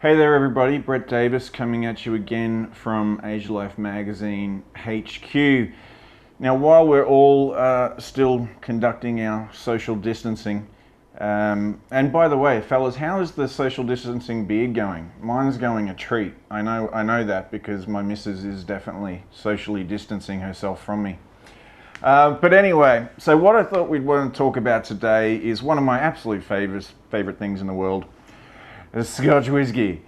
Hey there everybody, Brett Davis coming at you again from Asia Life Magazine HQ. Now while we're all still conducting our social distancing, and by the way fellas, how is the social distancing beard going? Mine's going a treat. I know that because my missus is definitely socially distancing herself from me. But anyway, so what I thought we'd want to talk about today is one of my absolute favorite things in the world. It's Scotch whiskey.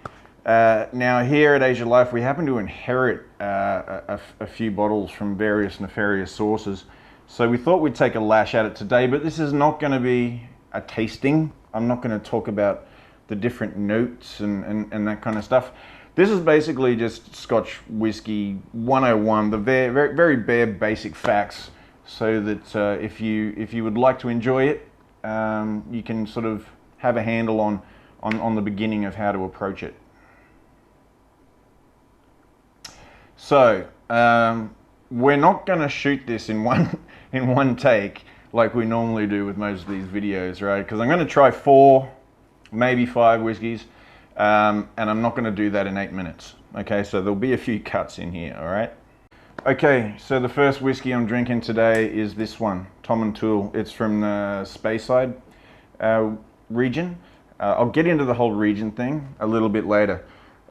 Now here at Asia Life we happen to inherit a few bottles from various nefarious sources, so we thought we'd take a lash at it today, but this is not going to be a tasting. I'm not going to talk about the different notes and that kind of stuff. This is basically just Scotch whiskey 101, the very bare basic facts, so that if you would like to enjoy it, you can sort of have a handle on the beginning of how to approach it. So we're not going to shoot this in one take like we normally do with most of these videos, right? Because I'm going to try 4, maybe 5 whiskeys, and I'm not going to do that in 8 minutes. Okay, so there'll be a few cuts in here, all right? Okay, so the first whiskey I'm drinking today is this one, Tom & Toole. It's from the Speyside region. I'll get into the whole region thing a little bit later.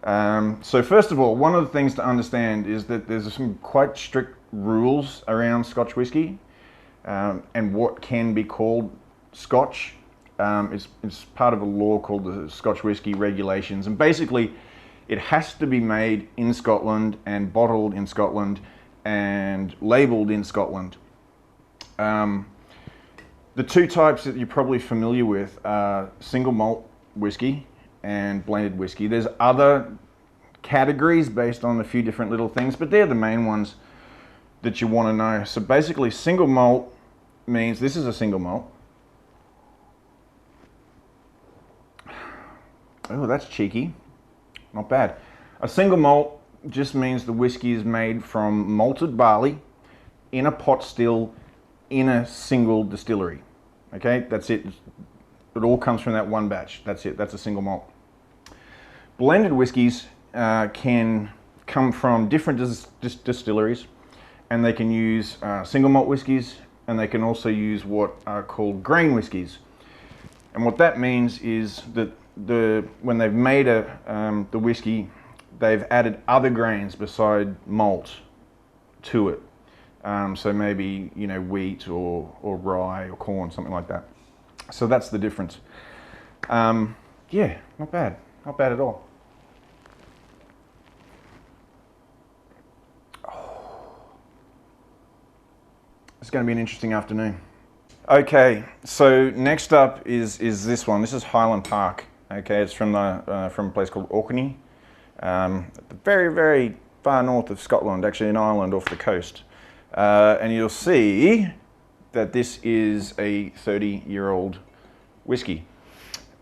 So first of all, one of the things to understand is that there's some quite strict rules around Scotch whiskey and what can be called Scotch. It's part of a law called the Scotch Whisky Regulations, and basically it has to be made in Scotland and bottled in Scotland and labelled in Scotland. The two types that you're probably familiar with are single malt whiskey and blended whiskey. There's other categories based on a few different little things, but they're the main ones that you want to know. So basically single malt means, this is a single malt. Oh, that's cheeky. Not bad. A single malt just means the whiskey is made from malted barley in a pot still in a single distillery. Okay, that's it. It all comes from that one batch. That's it. That's a single malt. Blended whiskies can come from different distilleries, and they can use single malt whiskies, and they can also use what are called grain whiskies. And what that means is that when they've made the whiskey, they've added other grains beside malt to it. So maybe, you know, wheat or rye or corn, something like that. So that's the difference. Yeah, not bad at all. It's going to be an interesting afternoon. Okay, so next up is this one. This is Highland Park. Okay, it's from a place called Orkney, at the very far north of Scotland, actually an island off the coast. And you'll see that this is a 30-year-old whiskey.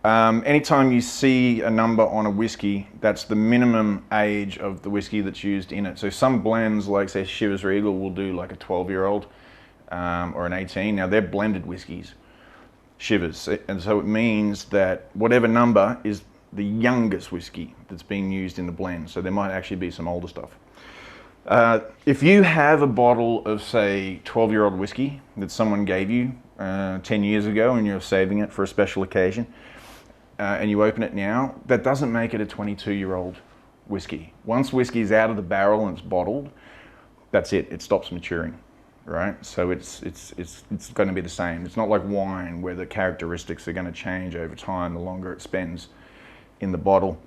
Anytime you see a number on a whiskey, that's the minimum age of the whiskey that's used in it. So some blends, like say Chivas Regal, will do like a 12-year-old or an 18. Now they're blended whiskies, Chivas, and so it means that whatever number is the youngest whiskey that's being used in the blend. So there might actually be some older stuff. If you have a bottle of, say, 12-year-old whiskey that someone gave you 10 years ago and you're saving it for a special occasion, and you open it now, that doesn't make it a 22-year-old whiskey. Once whiskey is out of the barrel and it's bottled, that's it. It stops maturing, right? So it's going to be the same. It's not like wine where the characteristics are going to change over time the longer it spends in the bottle.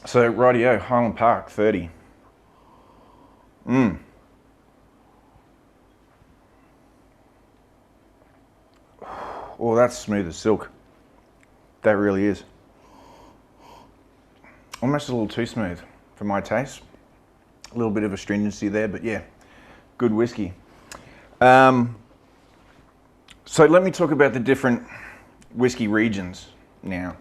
So rightio, Highland Park 30. Oh, that's smooth as silk. That really is. Almost a little too smooth for my taste. A little bit of astringency there, but yeah, good whiskey. So let me talk about the different whiskey regions now.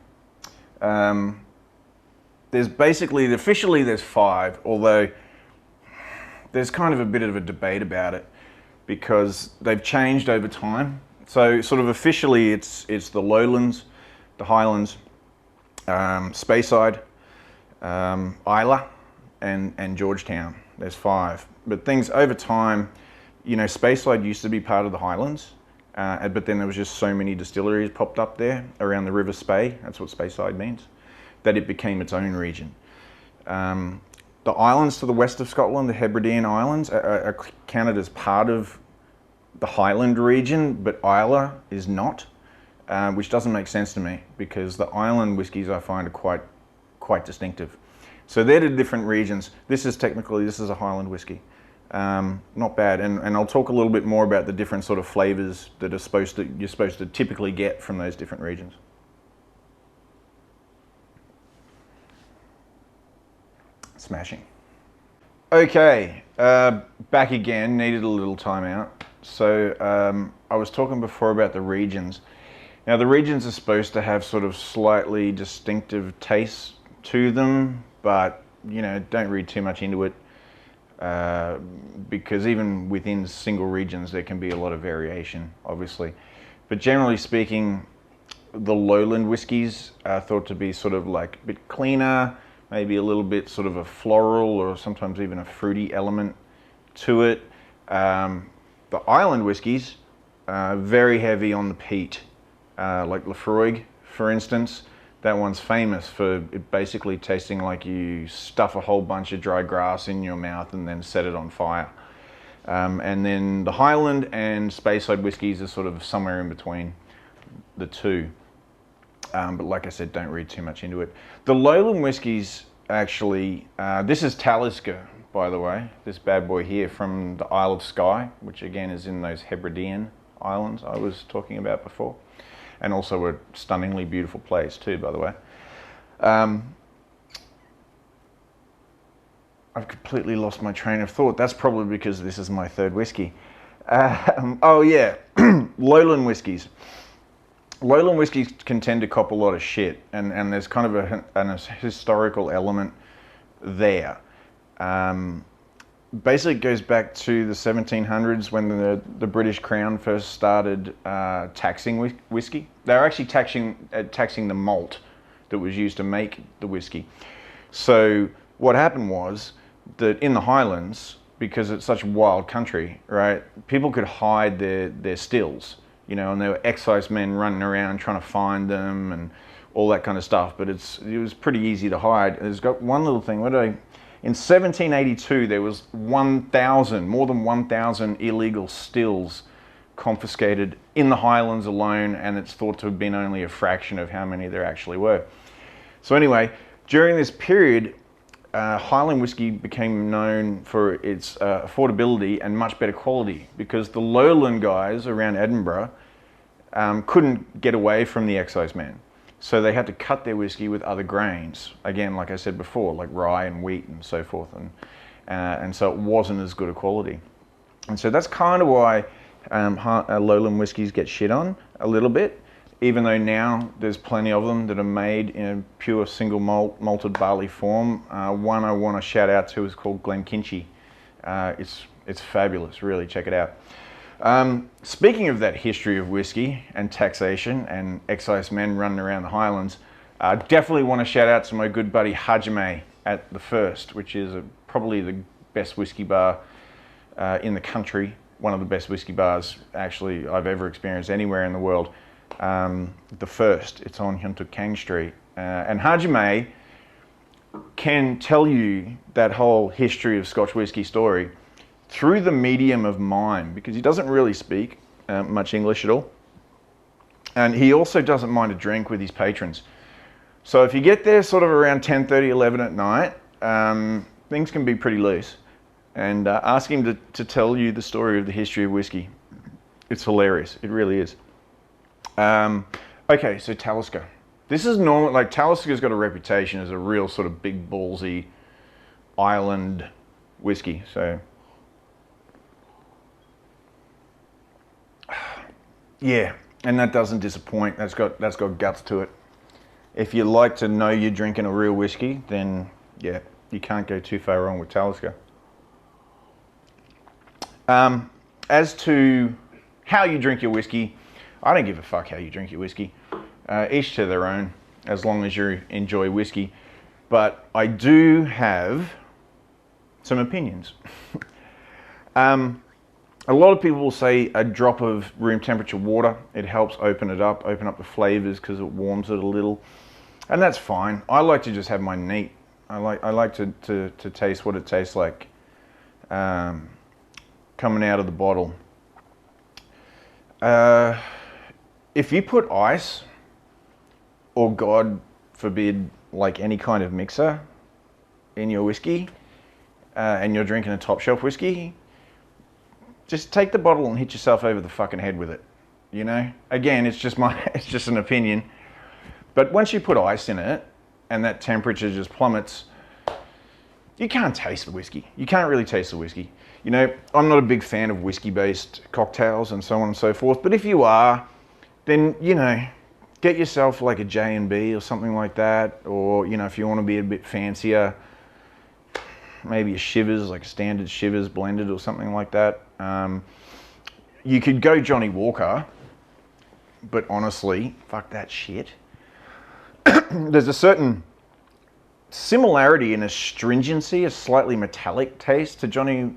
There's basically, officially there's 5, although there's kind of a bit of a debate about it because they've changed over time. So sort of officially it's the Lowlands, the Highlands, Speyside, Islay, and Georgetown. There's 5. But things over time, you know, Speyside used to be part of the Highlands, but then there was just so many distilleries popped up there around the River Spey, that's what Speyside means, that it became its own region. The islands to the west of Scotland, the Hebridean Islands, are counted as part of the Highland region, but Islay is not, which doesn't make sense to me because the island whiskies I find are quite distinctive. So they're the different regions. This is a Highland whiskey. Not bad, and I'll talk a little bit more about the different sort of flavors that you're supposed to typically get from those different regions. Smashing. Okay, back again, needed a little time out. So I was talking before about the regions. Now the regions are supposed to have sort of slightly distinctive tastes to them, but you know, don't read too much into it because even within single regions there can be a lot of variation, obviously. But generally speaking, the lowland whiskies are thought to be sort of like a bit cleaner, maybe a little bit sort of a floral or sometimes even a fruity element to it. The island whiskies are very heavy on the peat, like Lefroy, for instance. That one's famous for it basically tasting like you stuff a whole bunch of dry grass in your mouth and then set it on fire. And then the Highland and Speyside whiskies are sort of somewhere in between the two. But like I said, don't read too much into it. The lowland whiskies, actually, this is Telesco, by the way, this bad boy here from the Isle of Skye, which again is in those Hebridean Islands I was talking about before. And also a stunningly beautiful place too, by the way. I've completely lost my train of thought. That's probably because this is my 3rd whiskey. Oh yeah, lowland whiskies. Lowland whiskies can tend to cop a lot of shit, and there's kind of a historical element there. Basically, it goes back to the 1700s when the British Crown first started taxing whiskey. They were actually taxing the malt that was used to make the whiskey. So what happened was that in the Highlands, because it's such a wild country, right, people could hide their stills, you know, and there were excise men running around trying to find them and all that kind of stuff. But it was pretty easy to hide. There's got one little thing. In 1782, there was more than 1,000 illegal stills confiscated in the Highlands alone, and it's thought to have been only a fraction of how many there actually were. So anyway, during this period, Highland whiskey became known for its affordability and much better quality because the lowland guys around Edinburgh couldn't get away from the excise man. So they had to cut their whiskey with other grains. Again, like I said before, like rye and wheat and so forth. And so it wasn't as good a quality. And so that's kind of why lowland whiskies get shit on a little bit, even though now there's plenty of them that are made in a pure single malted barley form. One I want to shout out to is called Glenkinchie. It's fabulous, really, check it out. Speaking of that history of whiskey and taxation and excise men running around the Highlands, I definitely want to shout out to my good buddy Hajime at The First, which is probably the best whiskey bar in the country. One of the best whiskey bars actually I've ever experienced anywhere in the world. The First, it's on Hunter Kang Street. And Hajime can tell you that whole history of Scotch whiskey story through the medium of mime, because he doesn't really speak much English at all. And he also doesn't mind a drink with his patrons. So if you get there sort of around 10:30, 11 at night, things can be pretty loose. And ask him to tell you the story of the history of whiskey. It's hilarious, it really is. Okay, so Telesco. This is normal, like Telesco's got a reputation as a real sort of big ballsy island whiskey, so. Yeah, and that doesn't disappoint. That's got guts to it. If you like to know you're drinking a real whiskey, then yeah, you can't go too far wrong with Telesco. As to how you drink your whiskey, I don't give a fuck how you drink your whiskey. Each to their own, as long as you enjoy whiskey. but I do have some opinions. A lot of people will say a drop of room temperature water, it helps open up the flavors because it warms it a little. And that's fine. I like to just have mine neat. I like to taste what it tastes like coming out of the bottle. If you put ice, or God forbid, like any kind of mixer in your whiskey, and you're drinking a top shelf whiskey, just take the bottle and hit yourself over the fucking head with it. You know, again, it's just an opinion. But once you put ice in it and that temperature just plummets, you can't taste the whiskey. You can't really taste the whiskey. You know, I'm not a big fan of whiskey-based cocktails and so on and so forth, but if you are, then, you know, get yourself like a J&B or something like that, or, you know, if you want to be a bit fancier, maybe a Shivers, like a standard Shivers blended or something like that. You could go Johnny Walker, but honestly, fuck that shit. There's a certain similarity in astringency, a slightly metallic taste to Johnny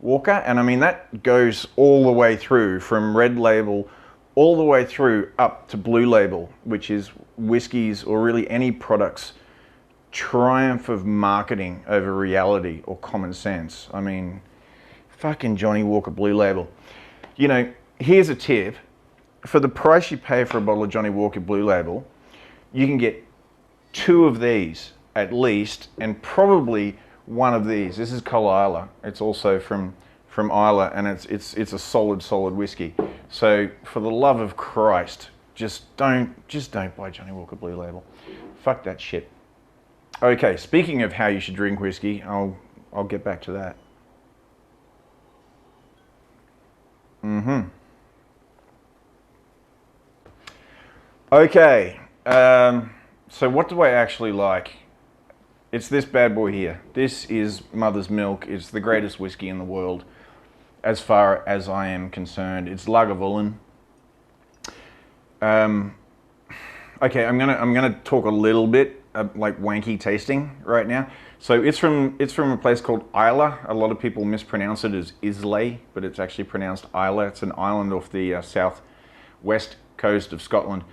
Walker, and I mean that goes all the way through from Red Label all the way through up to Blue Label, which is whiskies or really any product's triumph of marketing over reality or common sense. I mean, fucking Johnny Walker Blue Label. You know, here's a tip. For the price you pay for a bottle of Johnny Walker Blue Label, you can get 2 of these at least, and probably 1 of these. This is Cull Isla. It's also from Isla, and it's a solid whiskey. So for the love of Christ, just don't buy Johnny Walker Blue Label. Fuck that shit. Okay, speaking of how you should drink whiskey, I'll get back to that. Okay, so what do I actually like? It's this bad boy here. This is Mother's Milk. It's the greatest whiskey in the world, as far as I am concerned. It's Lagavulin. Okay, I'm gonna talk a little bit like wanky tasting right now. So it's from a place called Isla. A lot of people mispronounce it as Islay, but it's actually pronounced Isla. It's an island off the southwest coast of Scotland.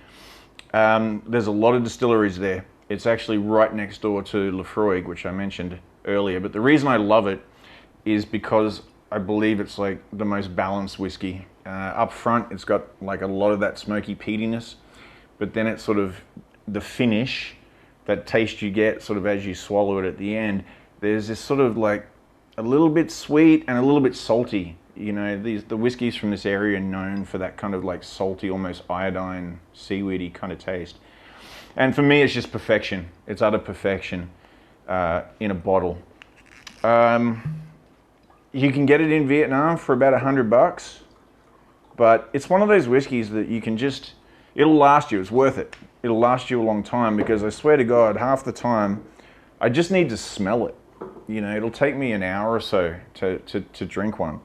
There's a lot of distilleries there. It's actually right next door to Lefroy, which I mentioned earlier. But the reason I love it is because I believe it's like the most balanced whiskey. Up front, it's got like a lot of that smoky peatiness, but then it's sort of the finish, that taste you get sort of as you swallow it at the end. There's this sort of like a little bit sweet and a little bit salty. You know, the whiskeys from this area are known for that kind of like salty, almost iodine, seaweedy kind of taste. And for me, it's just perfection. It's utter perfection in a bottle. You can get it in Vietnam for about $100, but it's one of those whiskeys that you can just, it'll last you. It's worth it. It'll last you a long time, because I swear to God, half the time, I just need to smell it. You know, it'll take me an hour or so to drink one,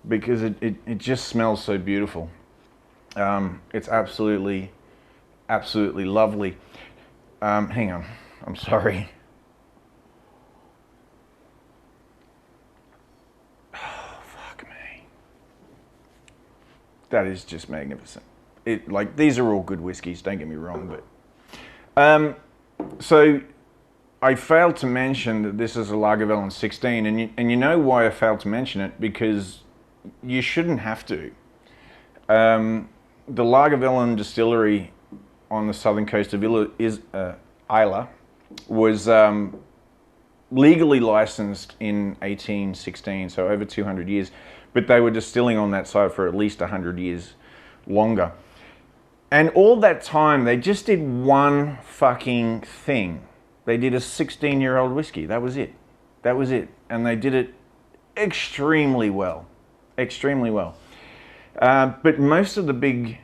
because it just smells so beautiful. It's absolutely lovely. Hang on, I'm sorry. Oh, fuck me. That is just magnificent. Like, these are all good whiskeys, don't get me wrong, but so I failed to mention that this is a Lagavulin 16, and you know why I failed to mention it? Because you shouldn't have to. The Lagavulin distillery on the southern coast of Isla was legally licensed in 1816, so over 200 years, but they were distilling on that side for at least 100 years longer. And all that time, they just did one fucking thing. They did a 16-year-old whiskey. That was it. That was it. And they did it extremely well. Extremely well. But most of the big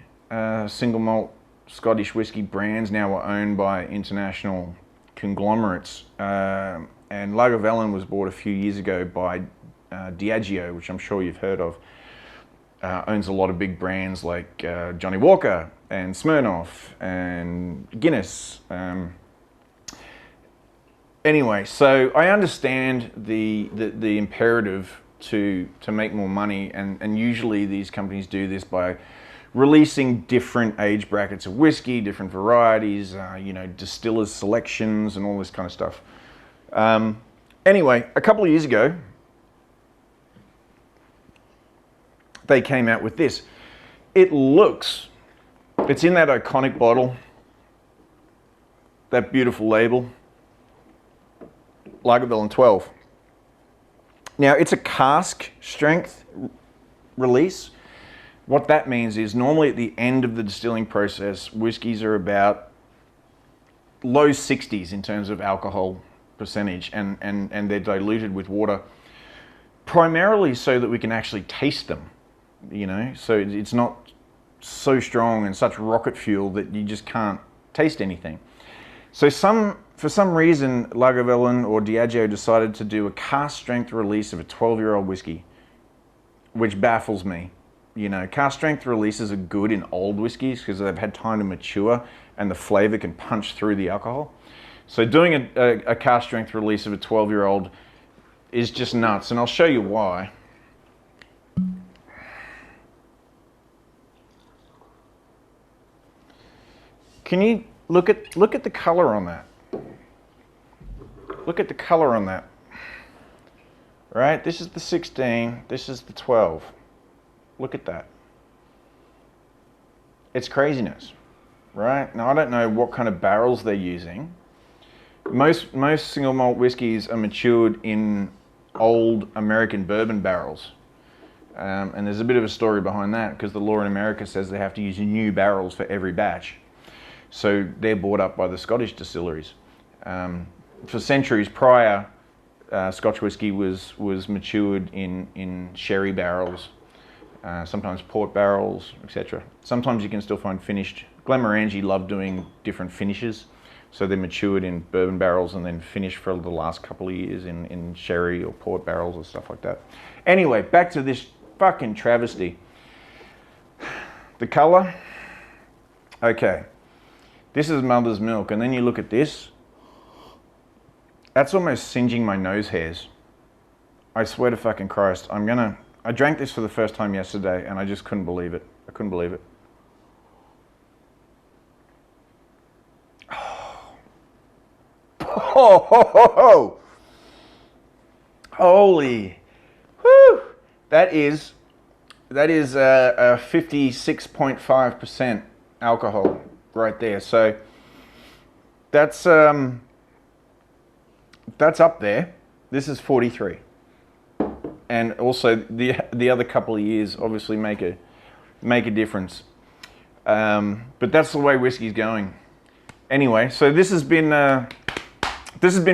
single malt Scottish whiskey brands now are owned by international conglomerates. And Lagavulin was bought a few years ago by Diageo, which I'm sure you've heard of. Owns a lot of big brands like Johnny Walker and Smirnoff and Guinness. Anyway, so I understand the imperative to make more money, and usually these companies do this by releasing different age brackets of whiskey, different varieties, you know, distillers selections and all this kind of stuff. Anyway, a couple of years ago, they came out with this. It's in that iconic bottle, that beautiful label, Lagavulin 12. Now, it's a cask strength release. What that means is normally at the end of the distilling process, whiskies are about low 60s in terms of alcohol percentage, and they're diluted with water, primarily so that we can actually taste them, you know, so it's not so strong and such rocket fuel that you just can't taste anything. So for some reason, Lagavulin or Diageo decided to do a cask strength release of a 12-year-old whiskey, which baffles me. You know, cask strength releases are good in old whiskies because they've had time to mature and the flavor can punch through the alcohol. So doing a cask strength release of a 12-year-old is just nuts, and I'll show you why. Can you look at the color on that? Look at the color on that. Right? This is the 16, this is the 12. Look at that. It's craziness, right? Now, I don't know what kind of barrels they're using. Most single malt whiskies are matured in old American bourbon barrels. And there's a bit of a story behind that because the law in America says they have to use new barrels for every batch. So they're bought up by the Scottish distilleries. For centuries prior, Scotch whiskey was matured in sherry barrels, sometimes port barrels, etc. Sometimes you can still find finished. Glenmorangie love doing different finishes. So they're matured in bourbon barrels and then finished for the last couple of years in sherry or port barrels or stuff like that. Anyway, back to this fucking travesty. The color, okay. This is mother's milk, and then you look at this. That's almost singeing my nose hairs. I swear to fucking Christ, I drank this for the first time yesterday and I just couldn't believe it. I couldn't believe it. Oh. Holy, whew. That is a 56.5% alcohol right there. So that's up there. This is 43. And also the other couple of years obviously make a difference. But that's the way whiskey's going. Anyway, so this has been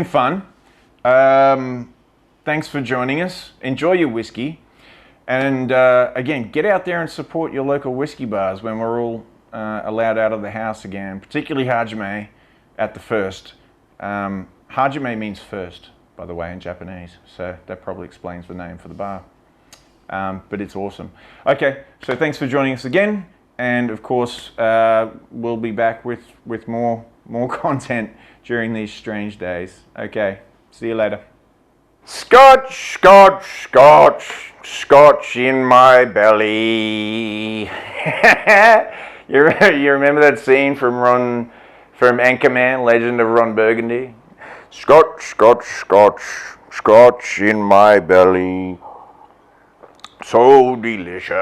fun. Thanks for joining us. Enjoy your whiskey. And again, get out there and support your local whiskey bars when we're all allowed out of the house again, particularly Hajime at the first. Hajime means first, by the way, in Japanese, so that probably explains the name for the bar. But it's awesome. Okay, so thanks for joining us again, and of course we'll be back with more content during these strange days. Okay, see you later. Scotch, Scotch, Scotch, Scotch in my belly. You remember that scene from Anchorman, Legend of Ron Burgundy? Scotch, Scotch, Scotch, Scotch in my belly. So delicious.